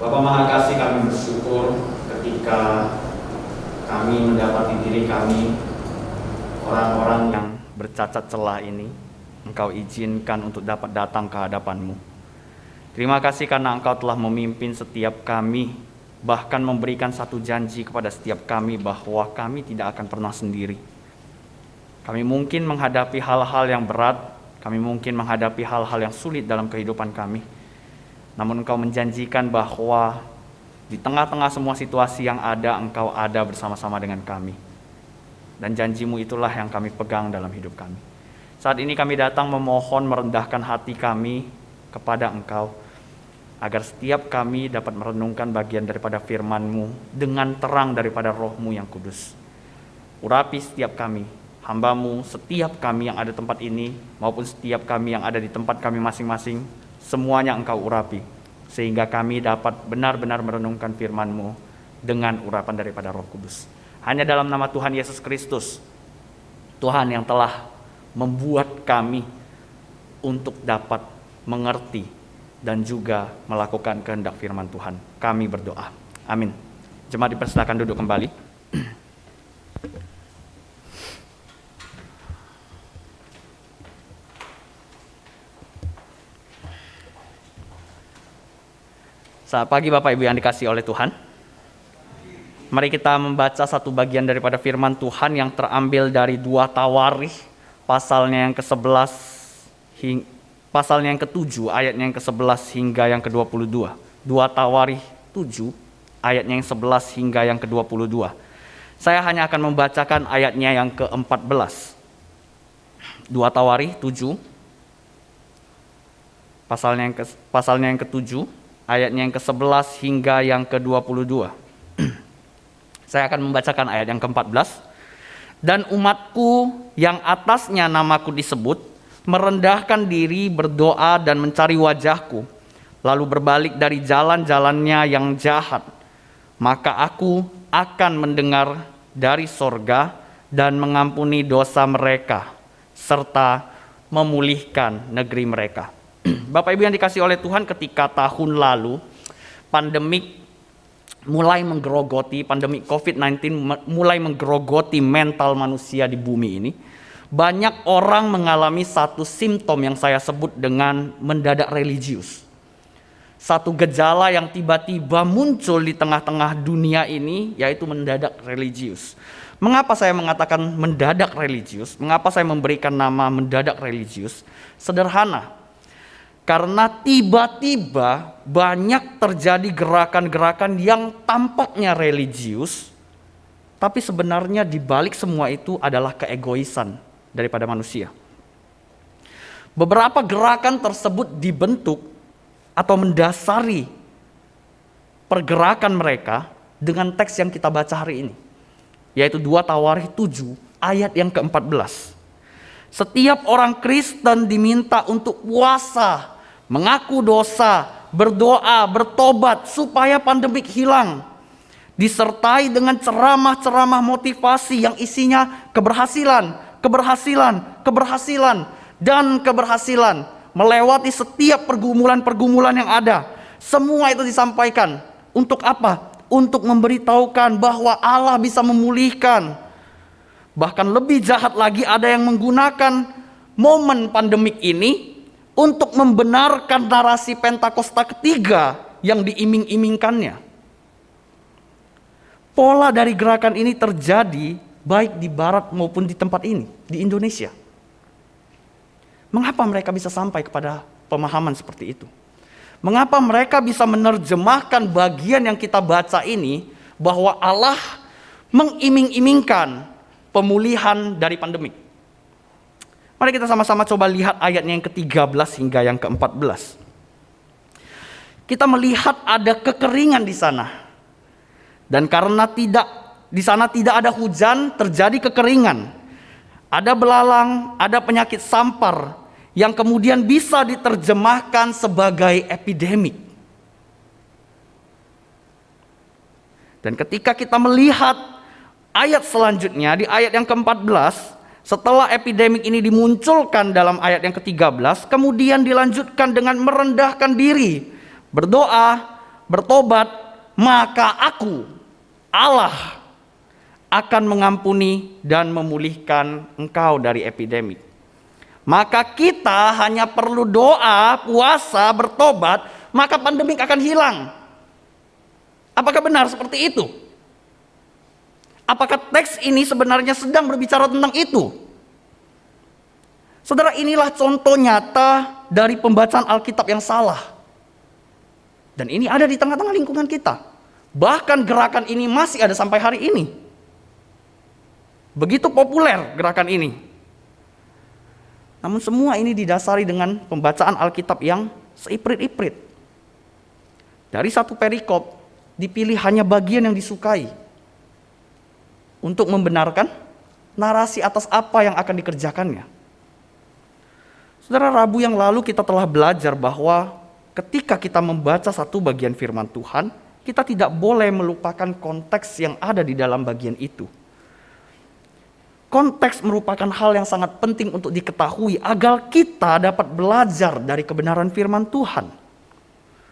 Bapa Maha Kasih, kami bersyukur ketika kami mendapati diri kami, orang-orang yang bercacat celah ini, Engkau izinkan untuk dapat datang ke hadapan-Mu. Terima kasih karena Engkau telah memimpin setiap kami, bahkan memberikan satu janji kepada setiap kami bahwa kami tidak akan pernah sendiri. Kami mungkin menghadapi hal-hal yang berat, kami mungkin menghadapi hal-hal yang sulit dalam kehidupan kami. Namun Engkau menjanjikan bahwa di tengah-tengah semua situasi yang ada, Engkau ada bersama-sama dengan kami. Dan janji-Mu itulah yang kami pegang dalam hidup kami. Saat ini kami datang memohon merendahkan hati kami kepada Engkau, agar setiap kami dapat merenungkan bagian daripada firman-Mu dengan terang daripada Roh-Mu yang kudus. Urapi setiap kami, hamba-Mu, setiap kami yang ada di tempat ini, maupun setiap kami yang ada di tempat kami masing-masing, semuanya Engkau urapi, sehingga kami dapat benar-benar merenungkan firman-Mu dengan urapan daripada Roh Kudus. Hanya dalam nama Tuhan Yesus Kristus, Tuhan yang telah membuat kami untuk dapat mengerti dan juga melakukan kehendak firman Tuhan. Kami berdoa. Amin. Jemaat dipersilakan duduk kembali. Selamat pagi Bapak Ibu yang dikasihi oleh Tuhan. Mari kita membaca satu bagian daripada firman Tuhan yang terambil dari 2 Tawarikh pasalnya yang ke-11 pasalnya yang ke-7 ayatnya yang ke-11 hingga yang ke-22. 2 Tawarikh 7 ayatnya yang 11 hingga yang ke-22. Saya hanya akan membacakan ayatnya yang ke-14. 2 Tawarikh 7 pasalnya yang ke-7 ayatnya yang ke-11 hingga yang ke-22. Saya akan membacakan ayat yang ke-14. Dan umatku yang atasnya namaku disebut, merendahkan diri, berdoa dan mencari wajahku, lalu berbalik dari jalan-jalannya yang jahat, maka aku akan mendengar dari sorga dan mengampuni dosa mereka, serta memulihkan negeri mereka. Bapak Ibu yang dikasihi oleh Tuhan, ketika tahun lalu pandemik mulai menggerogoti, pandemik COVID-19 mulai menggerogoti mental manusia di bumi ini, banyak orang mengalami satu simptom yang saya sebut dengan mendadak religius. Satu gejala yang tiba-tiba muncul di tengah-tengah dunia ini, yaitu mendadak religius. Mengapa saya mengatakan mendadak religius? Mengapa saya memberikan nama mendadak religius? Sederhana. Karena tiba-tiba banyak terjadi gerakan-gerakan yang tampaknya religius, tapi sebenarnya di balik semua itu adalah keegoisan daripada manusia. Beberapa gerakan tersebut dibentuk atau mendasari pergerakan mereka dengan teks yang kita baca hari ini, yaitu 2 Tawarikh 7 ayat yang ke-14. Setiap orang Kristen diminta untuk puasa, mengaku dosa, berdoa, bertobat supaya pandemik hilang. Disertai dengan ceramah-ceramah motivasi yang isinya keberhasilan, dan keberhasilan. Melewati setiap pergumulan-pergumulan yang ada. Semua itu disampaikan. Untuk apa? Untuk memberitahukan bahwa Allah bisa memulihkan. Bahkan lebih jahat lagi, ada yang menggunakan momen pandemik ini untuk membenarkan narasi Pentakosta ketiga yang diiming-imingkannya. Pola dari gerakan ini terjadi baik di barat maupun di tempat ini, di Indonesia. Mengapa mereka bisa sampai kepada pemahaman seperti itu? Mengapa mereka bisa menerjemahkan bagian yang kita baca ini bahwa Allah mengiming-imingkan pemulihan dari pandemik? Mari kita sama-sama coba lihat ayatnya yang ke-13 hingga yang ke-14. Kita melihat ada kekeringan di sana. Dan karena di sana tidak ada hujan, terjadi kekeringan. Ada belalang, ada penyakit sampar yang kemudian bisa diterjemahkan sebagai epidemik. Dan ketika kita melihat ayat selanjutnya, di ayat yang ke-14, setelah epidemik ini dimunculkan dalam ayat yang ke-13, kemudian dilanjutkan dengan merendahkan diri, berdoa, bertobat, maka aku, Allah, akan mengampuni dan memulihkan engkau dari epidemik. Maka kita hanya perlu doa, puasa, bertobat, maka pandemik akan hilang. Apakah benar seperti itu? Apakah teks ini sebenarnya sedang berbicara tentang itu? Saudara, inilah contoh nyata dari pembacaan Alkitab yang salah. Dan ini ada di tengah-tengah lingkungan kita. Bahkan gerakan ini masih ada sampai hari ini. Begitu populer gerakan ini. Namun semua ini didasari dengan pembacaan Alkitab yang seiprit-iprit. Dari satu perikop dipilih hanya bagian yang disukai untuk membenarkan narasi atas apa yang akan dikerjakannya. Saudara, Rabu yang lalu kita telah belajar bahwa ketika kita membaca satu bagian firman Tuhan, kita tidak boleh melupakan konteks yang ada di dalam bagian itu. Konteks merupakan hal yang sangat penting untuk diketahui agar kita dapat belajar dari kebenaran firman Tuhan.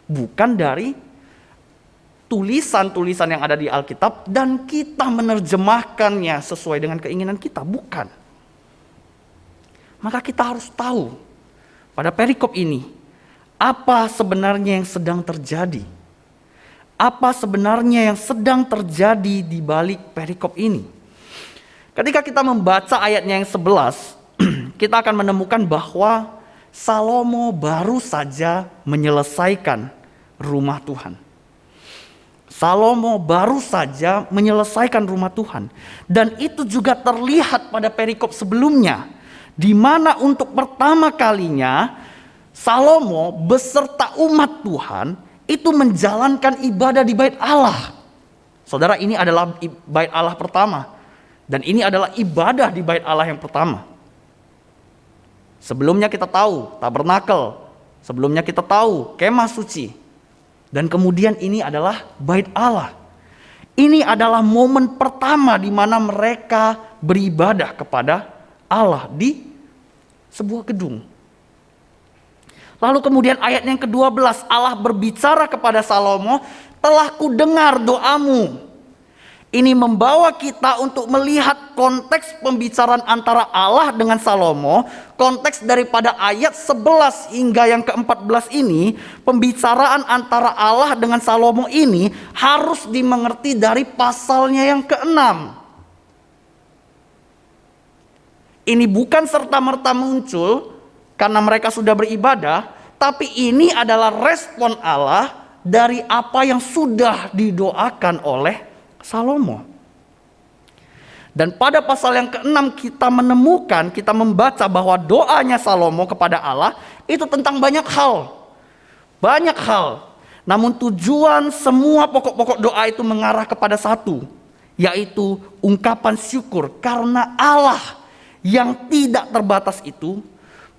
Bukan dari tulisan-tulisan yang ada di Alkitab dan kita menerjemahkannya sesuai dengan keinginan kita, bukan. Maka kita harus tahu pada perikop ini apa sebenarnya yang sedang terjadi. Apa sebenarnya yang sedang terjadi di balik perikop ini. Ketika kita membaca ayatnya yang 11, kita akan menemukan bahwa Salomo baru saja menyelesaikan rumah Tuhan. Salomo baru saja menyelesaikan rumah Tuhan. Dan itu juga terlihat pada perikop sebelumnya, di mana untuk pertama kalinya Salomo beserta umat Tuhan itu menjalankan ibadah di bait Allah. Saudara, ini adalah bait Allah pertama. Dan ini adalah ibadah di bait Allah yang pertama. Sebelumnya kita tahu tabernakel. Sebelumnya kita tahu kemah suci. Dan kemudian ini adalah bait Allah. Ini adalah momen pertama di mana mereka beribadah kepada Allah di sebuah gedung. Lalu kemudian ayat yang ke-12, Allah berbicara kepada Salomo, telah kudengar doamu. Ini membawa kita untuk melihat konteks pembicaraan antara Allah dengan Salomo. Konteks daripada ayat 11 hingga yang ke-14 ini, pembicaraan antara Allah dengan Salomo ini harus dimengerti dari pasalnya yang ke-6. Ini bukan serta-merta muncul karena mereka sudah beribadah, tapi ini adalah respon Allah dari apa yang sudah didoakan oleh Salomo. Dan pada pasal yang ke-6 kita menemukan, kita membaca bahwa doanya Salomo kepada Allah itu tentang banyak hal. Banyak hal. Namun tujuan semua pokok-pokok doa itu mengarah kepada satu, yaitu ungkapan syukur karena Allah yang tidak terbatas itu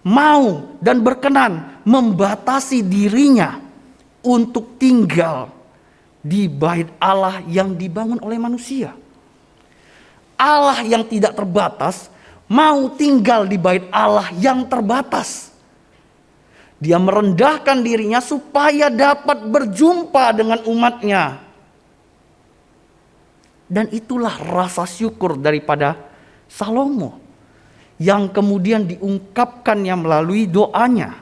mau dan berkenan membatasi dirinya untuk tinggal di bait Allah yang dibangun oleh manusia. Allah yang tidak terbatas mau tinggal di bait Allah yang terbatas. Dia merendahkan dirinya supaya dapat berjumpa dengan umatnya. Dan itulah rasa syukur daripada Salomo yang kemudian diungkapkannya melalui doanya.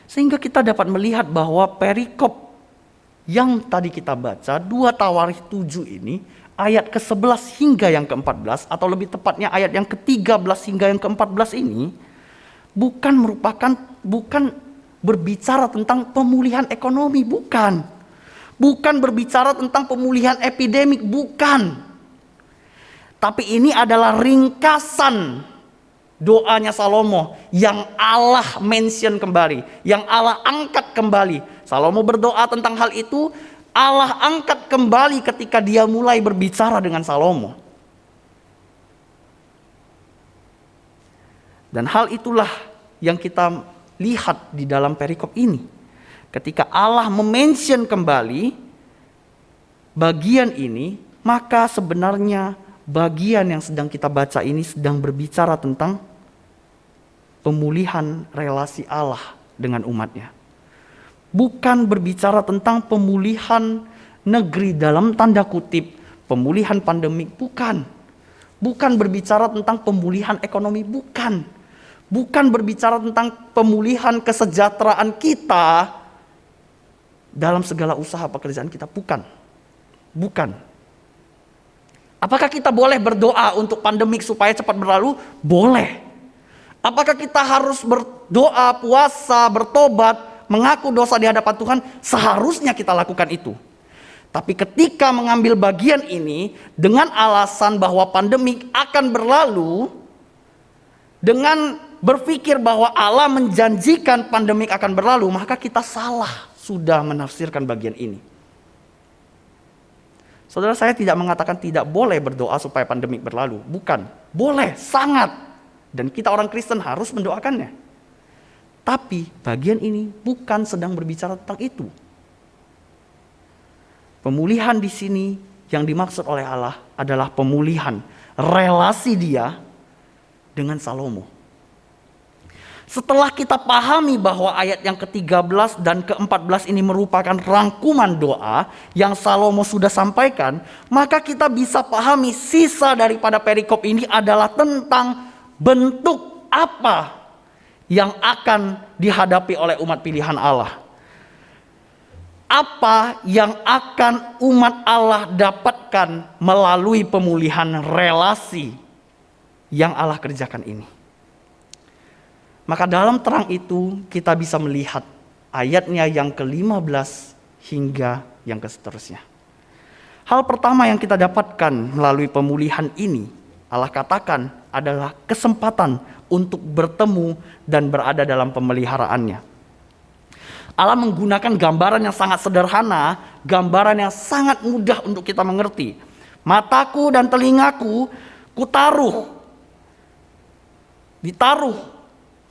Sehingga kita dapat melihat bahwa perikop yang tadi kita baca 2 Tawarikh 7 ini, ayat ke-11 hingga yang ke-14, atau lebih tepatnya ayat yang ke-13 hingga yang ke-14 ini, bukan berbicara tentang pemulihan ekonomi, bukan berbicara tentang pemulihan epidemik, bukan. Tapi ini adalah ringkasan doanya Salomo yang Allah mention kembali, yang Allah angkat kembali. Salomo berdoa tentang hal itu, Allah angkat kembali ketika dia mulai berbicara dengan Salomo. Dan hal itulah yang kita lihat di dalam perikop ini. Ketika Allah memention kembali bagian ini, maka sebenarnya bagian yang sedang kita baca ini sedang berbicara tentang pemulihan relasi Allah dengan umatnya. bukan berbicara tentang pemulihan negeri dalam tanda kutip, pemulihan pandemik, bukan. Bukan berbicara tentang pemulihan ekonomi, bukan. Bukan berbicara tentang pemulihan kesejahteraan kita dalam segala usaha pekerjaan kita, bukan. Bukan. Apakah kita boleh berdoa untuk pandemik supaya cepat berlalu? Boleh. Apakah kita harus berdoa, puasa, bertobat, mengaku dosa di hadapan Tuhan? Seharusnya kita lakukan itu. Tapi ketika mengambil bagian ini dengan alasan bahwa pandemik akan berlalu, dengan berpikir bahwa Allah menjanjikan pandemik akan berlalu, maka kita salah sudah menafsirkan bagian ini. Saudara, saya tidak mengatakan tidak boleh berdoa supaya pandemik berlalu. Bukan. Boleh, sangat. Dan kita orang Kristen harus mendoakannya. Tapi bagian ini bukan sedang berbicara tentang itu. Pemulihan di sini yang dimaksud oleh Allah adalah pemulihan relasi dia dengan Salomo. Setelah kita pahami bahwa ayat yang ke-13 dan ke-14 ini merupakan rangkuman doa yang Salomo sudah sampaikan, maka kita bisa pahami sisa daripada perikop ini adalah tentang bentuk apa yang akan dihadapi oleh umat pilihan Allah. Apa yang akan umat Allah dapatkan melalui pemulihan relasi yang Allah kerjakan ini. Maka dalam terang itu kita bisa melihat ayatnya yang ke-15 hingga yang seterusnya. Hal pertama yang kita dapatkan melalui pemulihan ini, Allah katakan adalah kesempatan untuk bertemu dan berada dalam pemeliharaannya. Allah menggunakan gambaran yang sangat sederhana, gambaran yang sangat mudah untuk kita mengerti. Mataku dan telingaku ditaruh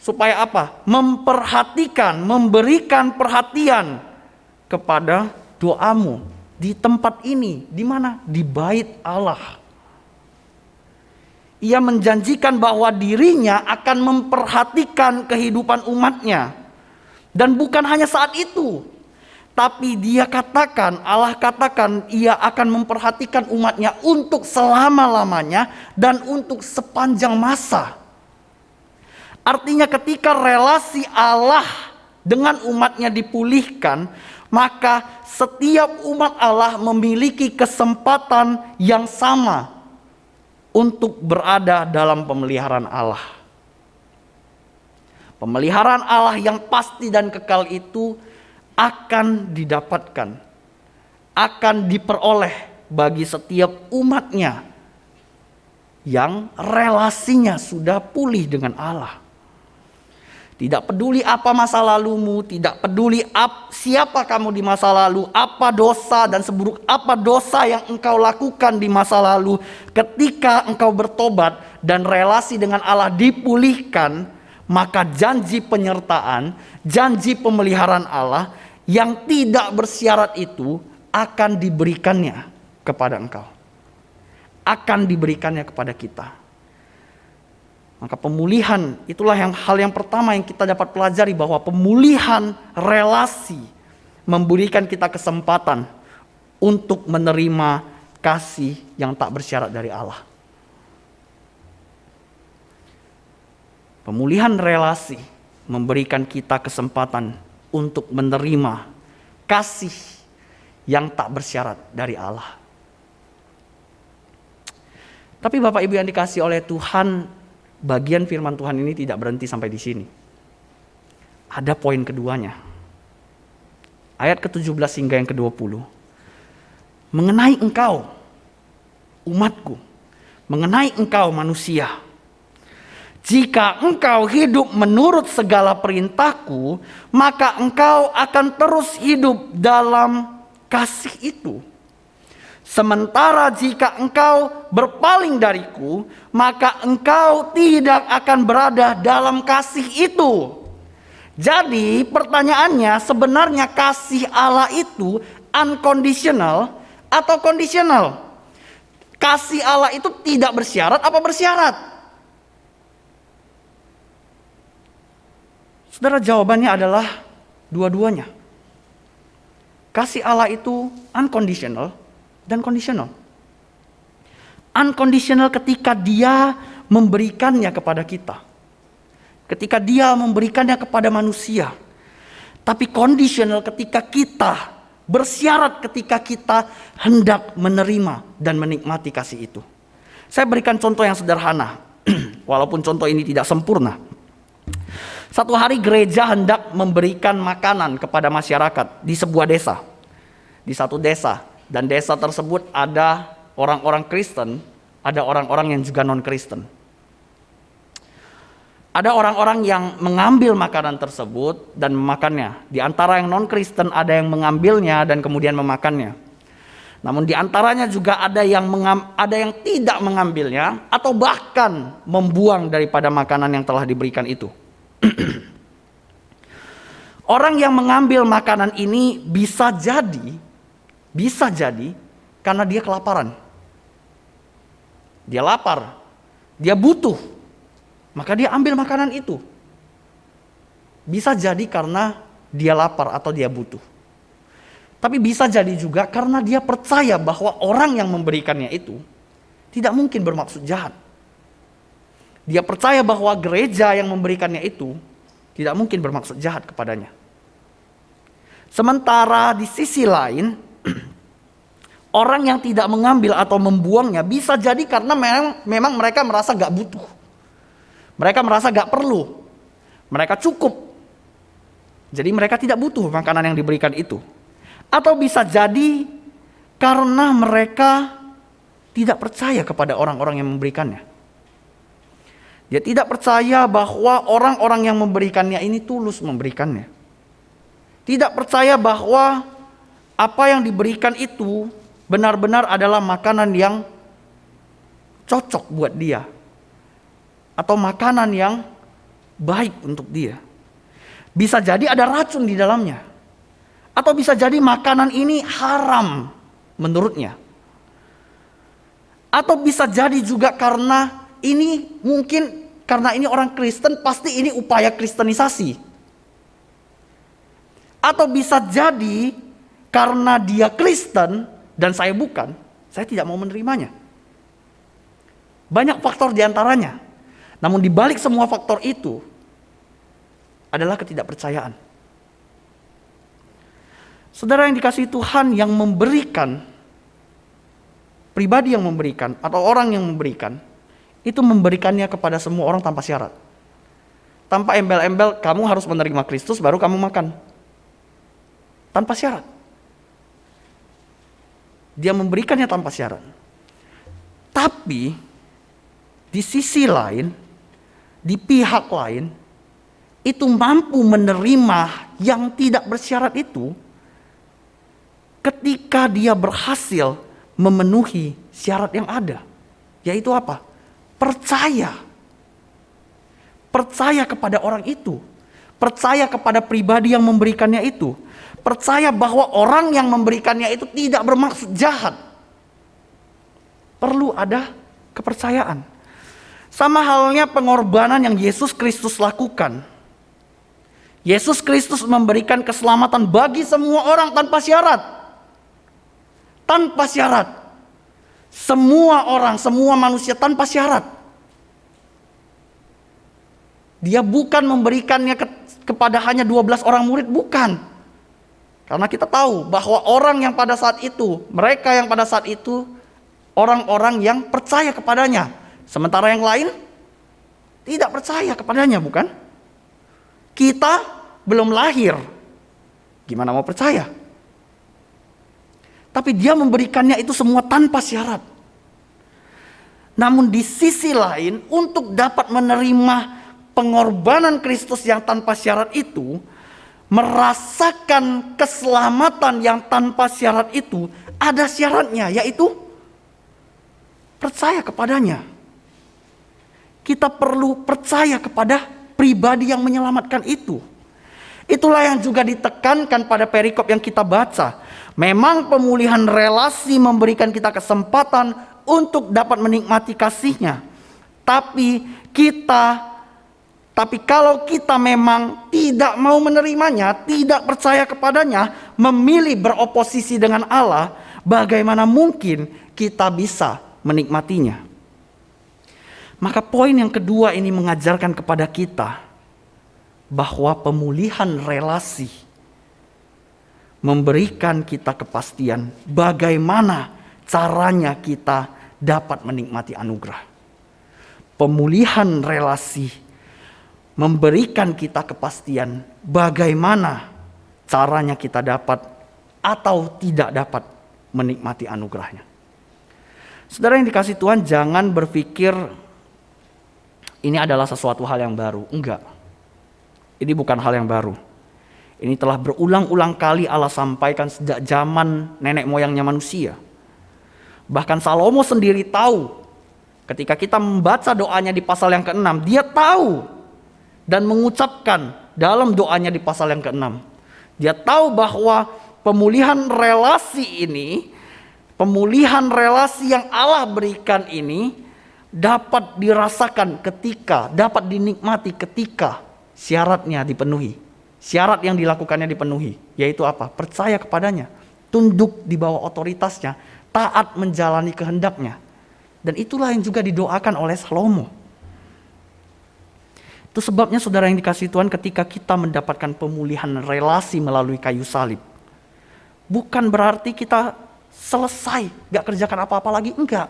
supaya apa? Memperhatikan, memberikan perhatian kepada doamu di tempat ini. Di mana? Di bait Allah. Ia menjanjikan bahwa dirinya akan memperhatikan kehidupan umatnya. Dan bukan hanya saat itu, tapi Allah katakan ia akan memperhatikan umatnya untuk selama-lamanya dan untuk sepanjang masa. Artinya ketika relasi Allah dengan umatnya dipulihkan, maka setiap umat Allah memiliki kesempatan yang sama untuk berada dalam pemeliharaan Allah. Pemeliharaan Allah yang pasti dan kekal itu akan didapatkan, akan diperoleh bagi setiap umatnya yang relasinya sudah pulih dengan Allah. Tidak peduli apa masa lalumu, tidak peduli siapa kamu di masa lalu, apa dosa dan seburuk apa dosa yang engkau lakukan di masa lalu. Ketika engkau bertobat dan relasi dengan Allah dipulihkan, maka janji penyertaan, janji pemeliharaan Allah yang tidak bersyarat itu akan diberikannya kepada engkau. Akan diberikannya kepada kita. Maka pemulihan itulah hal yang pertama yang kita dapat pelajari, bahwa pemulihan relasi memberikan kita kesempatan untuk menerima kasih yang tak bersyarat dari Allah. Pemulihan relasi memberikan kita kesempatan untuk menerima kasih yang tak bersyarat dari Allah. Tapi Bapak Ibu yang dikasihi oleh Tuhan, bagian firman Tuhan ini tidak berhenti sampai di sini. Ada poin keduanya. Ayat ke-17 hingga yang ke-20. Mengenai engkau, umatku, mengenai engkau manusia, jika engkau hidup menurut segala perintahku, maka engkau akan terus hidup dalam kasih itu. Sementara jika engkau berpaling dariku, maka engkau tidak akan berada dalam kasih itu. Jadi pertanyaannya, sebenarnya kasih Allah itu unconditional atau conditional? Kasih Allah itu tidak bersyarat apa bersyarat? Saudara, jawabannya adalah dua-duanya. Kasih Allah itu unconditional dan conditional. Unconditional ketika Dia memberikannya kepada kita. Ketika Dia memberikannya kepada manusia. Tapi conditional ketika kita bersyarat, ketika kita hendak menerima dan menikmati kasih itu. Saya berikan contoh yang sederhana. Walaupun contoh ini tidak sempurna. Satu hari gereja hendak memberikan makanan kepada masyarakat di sebuah desa. Di satu desa. Dan desa tersebut ada orang-orang Kristen, ada orang-orang yang juga non-Kristen. Ada orang-orang yang mengambil makanan tersebut dan memakannya. Di antara yang non-Kristen ada yang mengambilnya dan kemudian memakannya. Namun di antaranya juga ada yang tidak mengambilnya atau bahkan membuang daripada makanan yang telah diberikan itu. Orang yang mengambil makanan ini bisa jadi karena dia kelaparan. Dia lapar, dia butuh, maka dia ambil makanan itu. Bisa jadi karena dia lapar atau dia butuh. Tapi bisa jadi juga karena dia percaya bahwa orang yang memberikannya itu tidak mungkin bermaksud jahat. Dia percaya bahwa gereja yang memberikannya itu tidak mungkin bermaksud jahat kepadanya. Sementara di sisi lain, orang yang tidak mengambil atau membuangnya bisa jadi karena memang mereka merasa gak butuh. Mereka merasa gak perlu. Mereka cukup. Jadi mereka tidak butuh makanan yang diberikan itu. Atau bisa jadi karena mereka tidak percaya kepada orang-orang yang memberikannya. Dia tidak percaya bahwa orang-orang yang memberikannya ini tulus memberikannya. Tidak percaya bahwa apa yang diberikan itu benar-benar adalah makanan yang cocok buat dia. Atau makanan yang baik untuk dia. Bisa jadi ada racun di dalamnya. Atau bisa jadi makanan ini haram menurutnya. Atau bisa jadi juga karena ini mungkin karena ini orang Kristen, pasti ini upaya kristenisasi. Atau bisa jadi karena dia Kristen dan saya bukan, saya tidak mau menerimanya. Banyak faktor diantaranya. Namun dibalik semua faktor itu adalah ketidakpercayaan. Saudara yang dikasihi Tuhan, yang memberikan, pribadi yang memberikan atau orang yang memberikan, itu memberikannya kepada semua orang tanpa syarat. Tanpa embel-embel, kamu harus menerima Kristus baru kamu makan. Tanpa syarat. Dia memberikannya tanpa syarat. Tapi di sisi lain, di pihak lain, itu mampu menerima yang tidak bersyarat itu ketika dia berhasil memenuhi syarat yang ada. Yaitu apa? Percaya. Percaya kepada orang itu. Percaya kepada pribadi yang memberikannya itu. Percaya bahwa orang yang memberikannya itu tidak bermaksud jahat. Perlu ada kepercayaan. Sama halnya pengorbanan yang Yesus Kristus lakukan. Yesus Kristus memberikan keselamatan bagi semua orang tanpa syarat. Tanpa syarat. Semua orang, semua manusia tanpa syarat. Dia bukan memberikannya kepada hanya 12 orang murid, bukan. Karena kita tahu bahwa orang yang pada saat itu, mereka yang pada saat itu, orang-orang yang percaya kepadanya. Sementara yang lain tidak percaya kepadanya, bukan? Kita belum lahir, gimana mau percaya? Tapi dia memberikannya itu semua tanpa syarat. Namun di sisi lain, untuk dapat menerima pengorbanan Kristus yang tanpa syarat itu, merasakan keselamatan yang tanpa syarat itu, ada syaratnya, yaitu percaya kepadanya. Kita perlu percaya kepada pribadi yang menyelamatkan itu. Itulah yang juga ditekankan pada perikop yang kita baca. Memang pemulihan relasi memberikan kita kesempatan untuk dapat menikmati kasih-Nya. Tapi kita Tapi kalau kita memang tidak mau menerimanya, tidak percaya kepadanya, memilih beroposisi dengan Allah, bagaimana mungkin kita bisa menikmatinya? Maka poin yang kedua ini mengajarkan kepada kita bahwa pemulihan relasi memberikan kita kepastian bagaimana caranya kita dapat menikmati anugerah. Pemulihan relasi memberikan kita kepastian bagaimana caranya kita dapat atau tidak dapat menikmati anugerahnya. Saudara yang dikasihi Tuhan, jangan berpikir ini adalah sesuatu hal yang baru. Enggak. Ini bukan hal yang baru. Ini telah berulang-ulang kali Allah sampaikan sejak zaman nenek moyangnya manusia. Bahkan Salomo sendiri tahu, ketika kita membaca doanya di pasal yang ke-6, dia tahu dan mengucapkan dalam doanya di pasal yang ke-6. Dia tahu bahwa pemulihan relasi ini, pemulihan relasi yang Allah berikan ini dapat dirasakan ketika, dapat dinikmati ketika syaratnya dipenuhi. Syarat yang dilakukannya dipenuhi, yaitu apa? Percaya kepadanya, tunduk di bawah otoritasnya, taat menjalani kehendaknya. Dan itulah yang juga didoakan oleh Salomo. Itu sebabnya saudara yang dikasihi Tuhan, ketika kita mendapatkan pemulihan relasi melalui kayu salib, bukan berarti kita selesai, gak kerjakan apa-apa lagi, enggak.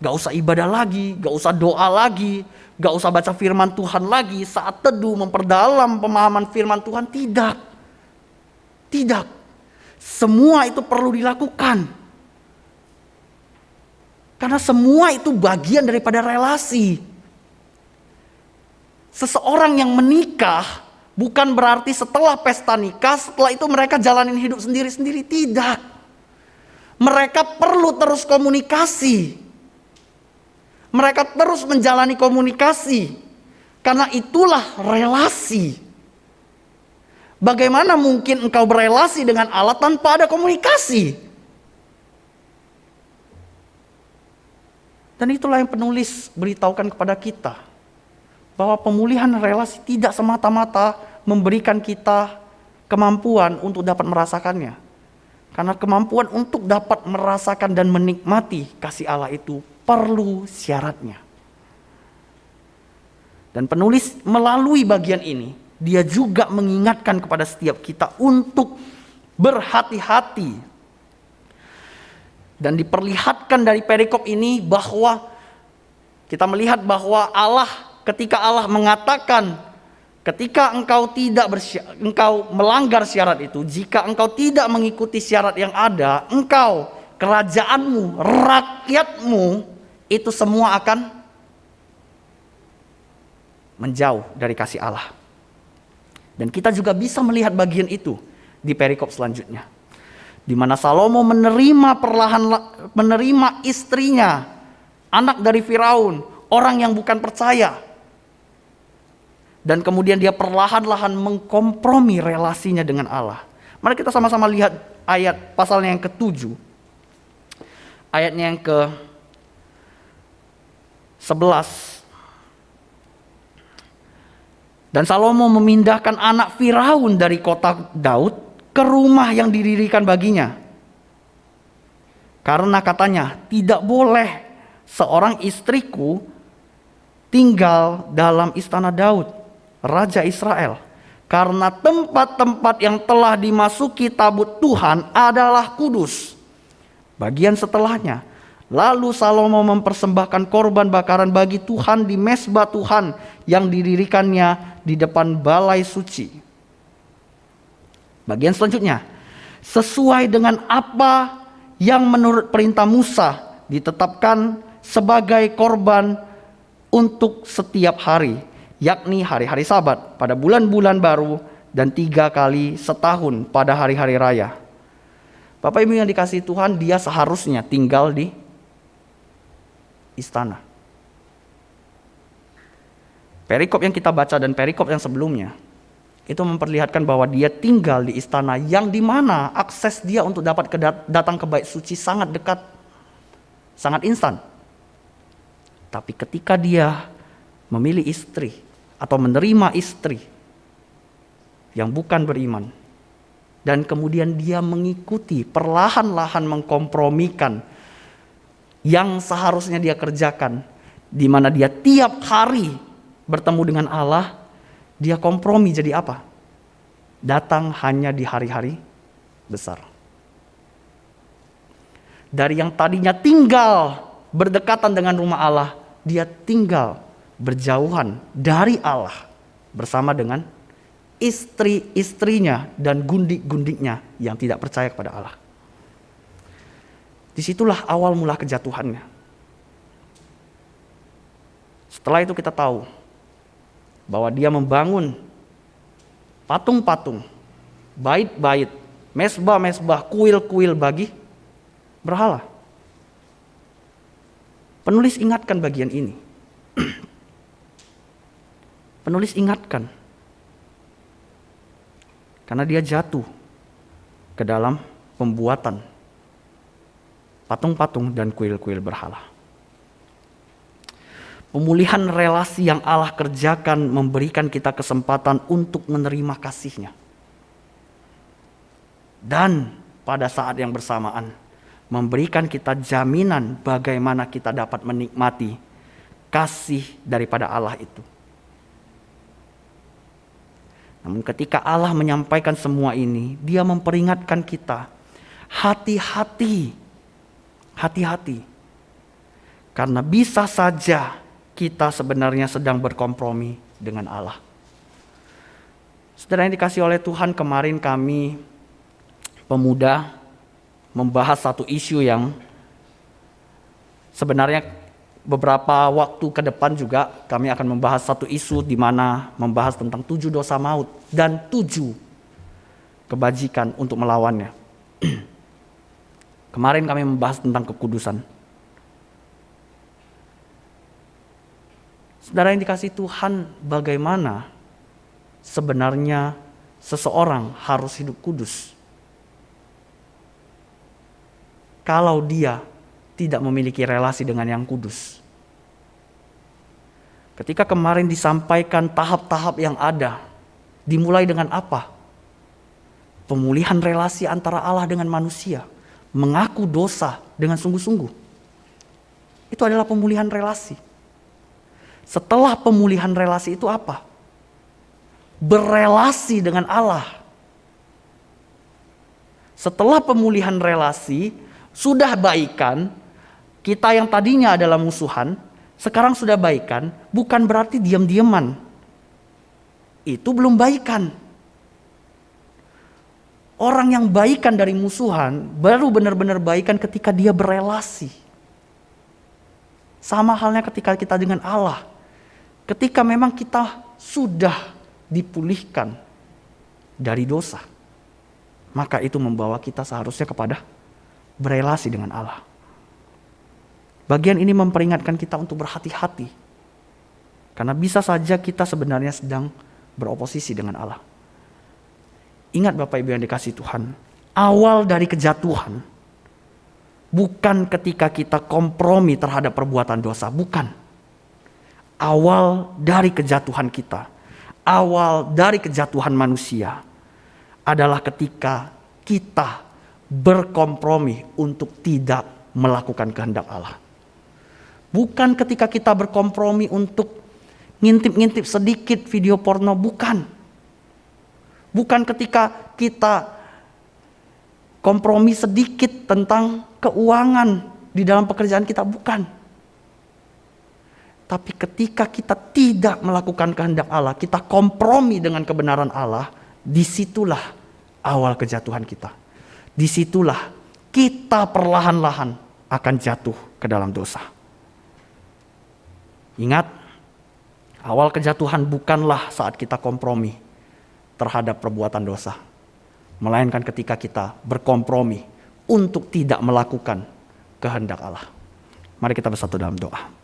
Gak usah ibadah lagi, gak usah doa lagi, gak usah baca firman Tuhan lagi, saat teduh memperdalam pemahaman firman Tuhan, tidak. Tidak. Semua itu perlu dilakukan. Karena semua itu bagian daripada relasi. Seseorang yang menikah bukan berarti setelah pesta nikah, setelah itu mereka jalanin hidup sendiri-sendiri. Tidak. Mereka perlu terus komunikasi. Mereka terus menjalani komunikasi. Karena itulah relasi. Bagaimana mungkin engkau berelasi dengan Allah tanpa ada komunikasi? Dan itulah yang penulis beritahukan kepada kita. Bahwa pemulihan relasi tidak semata-mata memberikan kita kemampuan untuk dapat merasakannya. Karena kemampuan untuk dapat merasakan dan menikmati kasih Allah itu perlu syaratnya. Dan penulis melalui bagian ini, dia juga mengingatkan kepada setiap kita untuk berhati-hati. Dan diperlihatkan dari perikop ini bahwa kita melihat bahwa ketika Allah mengatakan, ketika engkau engkau melanggar syarat itu, jika engkau tidak mengikuti syarat yang ada, engkau, kerajaanmu, rakyatmu, itu semua akan menjauh dari kasih Allah. Dan kita juga bisa melihat bagian itu di perikop selanjutnya, di mana Salomo menerima istrinya, anak dari Firaun, orang yang bukan percaya. Dan kemudian dia perlahan-lahan mengkompromi relasinya dengan Allah. Mari kita sama-sama lihat ayat pasalnya yang ke-7. Ayatnya yang ke-11. Dan Salomo memindahkan anak Firaun dari kota Daud ke rumah yang didirikan baginya. Karena katanya, tidak boleh seorang istriku tinggal dalam istana Daud, Raja Israel, karena tempat-tempat yang telah dimasuki tabut Tuhan adalah kudus. Bagian setelahnya, lalu Salomo mempersembahkan korban bakaran bagi Tuhan di mezbah Tuhan yang didirikannya di depan balai suci. Bagian selanjutnya, sesuai dengan apa yang menurut perintah Musa ditetapkan sebagai korban untuk setiap hari, yakni hari-hari Sabat pada bulan-bulan baru dan 3 kali setahun pada hari-hari raya. Bapak Ibu yang dikasihi Tuhan, dia seharusnya tinggal di istana. Perikop yang kita baca dan perikop yang sebelumnya itu memperlihatkan bahwa dia tinggal di istana yang dimana akses dia untuk dapat datang ke bait suci sangat dekat, sangat instan. Tapi ketika dia memilih istri, atau menerima istri yang bukan beriman, dan kemudian dia mengikuti, perlahan-lahan mengkompromikan yang seharusnya dia kerjakan, di mana dia tiap hari bertemu dengan Allah, dia kompromi jadi apa? Datang hanya di hari-hari besar. Dari yang tadinya tinggal berdekatan dengan rumah Allah, dia tinggal berjauhan dari Allah bersama dengan istri-istrinya dan gundik-gundiknya yang tidak percaya kepada Allah. Disitulah awal mula kejatuhannya. Setelah itu kita tahu bahwa dia membangun patung-patung, bait-bait, mesbah-mesbah, kuil-kuil bagi berhala. Penulis ingatkan bagian ini. Penulis ingatkan. Karena dia jatuh ke dalam pembuatan patung-patung dan kuil-kuil berhala. Pemulihan relasi yang Allah kerjakan memberikan kita kesempatan untuk menerima kasih-Nya. Dan pada saat yang bersamaan memberikan kita jaminan bagaimana kita dapat menikmati kasih daripada Allah itu. Namun ketika Allah menyampaikan semua ini, Dia memperingatkan kita, hati-hati. Hati-hati. Karena bisa saja kita sebenarnya sedang berkompromi dengan Allah. Saudara yang dikasih oleh Tuhan, kemarin kami pemuda membahas satu isu yang sebenarnya beberapa waktu ke depan juga kami akan membahas satu isu di mana membahas tentang 7 dosa maut dan 7 kebajikan untuk melawannya. Kemarin kami membahas tentang kekudusan. Saudara yang dikasih Tuhan, bagaimana sebenarnya seseorang harus hidup kudus kalau dia tidak memiliki relasi dengan yang kudus? Ketika kemarin disampaikan tahap-tahap yang ada, dimulai dengan apa? Pemulihan relasi antara Allah dengan manusia, mengaku dosa dengan sungguh-sungguh. Itu adalah pemulihan relasi. Setelah pemulihan relasi itu apa? Berelasi dengan Allah. Setelah pemulihan relasi, sudah baikan, kita yang tadinya adalah musuhan, sekarang sudah baikan, bukan berarti diam-diaman. Itu belum baikan. Orang yang baikan dari musuhan, baru benar-benar baikan ketika dia berelasi. Sama halnya ketika kita dengan Allah. Ketika memang kita sudah dipulihkan dari dosa, maka itu membawa kita seharusnya kepada berelasi dengan Allah. Bagian ini memperingatkan kita untuk berhati-hati. Karena bisa saja kita sebenarnya sedang beroposisi dengan Allah. Ingat Bapak Ibu yang dikasih Tuhan, awal dari kejatuhan bukan ketika kita kompromi terhadap perbuatan dosa, bukan. Awal dari kejatuhan kita, awal dari kejatuhan manusia adalah ketika kita berkompromi untuk tidak melakukan kehendak Allah. Bukan ketika kita berkompromi untuk ngintip-ngintip sedikit video porno, bukan. Bukan ketika kita kompromi sedikit tentang keuangan di dalam pekerjaan kita, bukan. Tapi ketika kita tidak melakukan kehendak Allah, kita kompromi dengan kebenaran Allah, disitulah awal kejatuhan kita. Disitulah kita perlahan-lahan akan jatuh ke dalam dosa. Ingat, awal kejatuhan bukanlah saat kita kompromi terhadap perbuatan dosa, melainkan ketika kita berkompromi untuk tidak melakukan kehendak Allah. Mari kita bersatu dalam doa.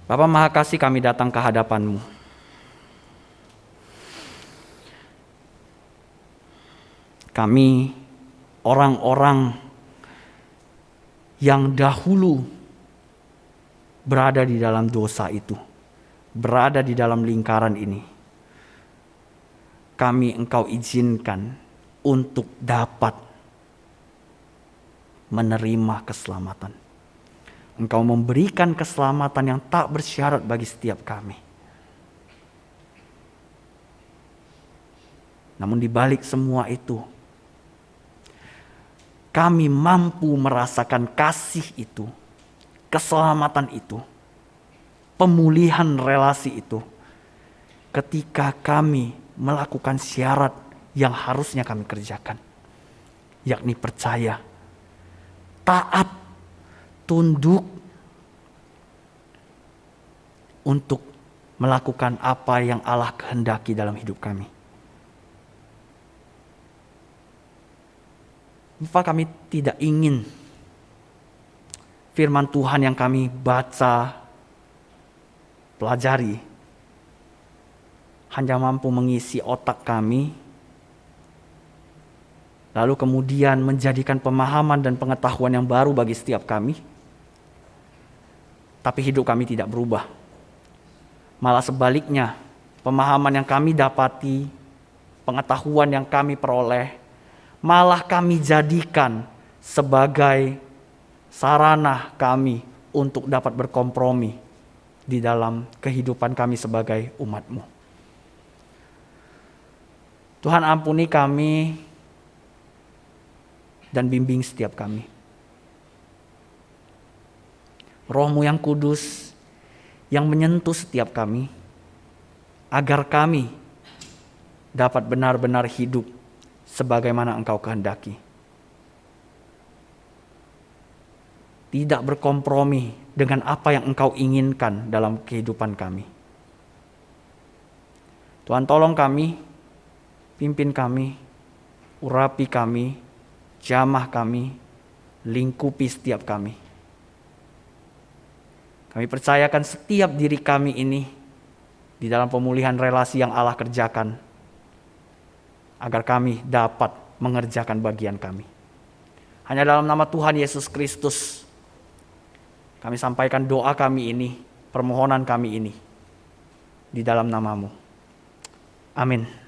Bapa Maha Kasih, kami datang ke hadapan-Mu. Kami orang-orang yang dahulu berada di dalam dosa itu, berada di dalam lingkaran ini, kami Engkau izinkan untuk dapat menerima keselamatan. Engkau memberikan keselamatan yang tak bersyarat bagi setiap kami. Namun di balik semua itu, kami mampu merasakan kasih itu, keselamatan itu, pemulihan relasi itu, ketika kami melakukan syarat yang harusnya kami kerjakan, yakni percaya, taat, tunduk untuk melakukan apa yang Allah kehendaki dalam hidup kami. Bapak, kami tidak ingin firman Tuhan yang kami baca, pelajari, hanya mampu mengisi otak kami, lalu kemudian menjadikan pemahaman dan pengetahuan yang baru bagi setiap kami, tapi hidup kami tidak berubah. Malah sebaliknya, pemahaman yang kami dapati, pengetahuan yang kami peroleh, malah kami jadikan sebagai sarana kami untuk dapat berkompromi di dalam kehidupan kami sebagai umat-Mu. Tuhan, ampuni kami dan bimbing setiap kami. Roh-Mu yang kudus yang menyentuh setiap kami, agar kami dapat benar-benar hidup sebagaimana Engkau kehendaki. Tidak berkompromi dengan apa yang Engkau inginkan dalam kehidupan kami. Tuhan, tolong kami, pimpin kami, urapi kami, jamah kami, lingkupi setiap kami. Kami percayakan setiap diri kami ini di dalam pemulihan relasi yang Allah kerjakan, agar kami dapat mengerjakan bagian kami. Hanya dalam nama Tuhan Yesus Kristus kami sampaikan doa kami ini, permohonan kami ini di dalam nama-Mu. Amin.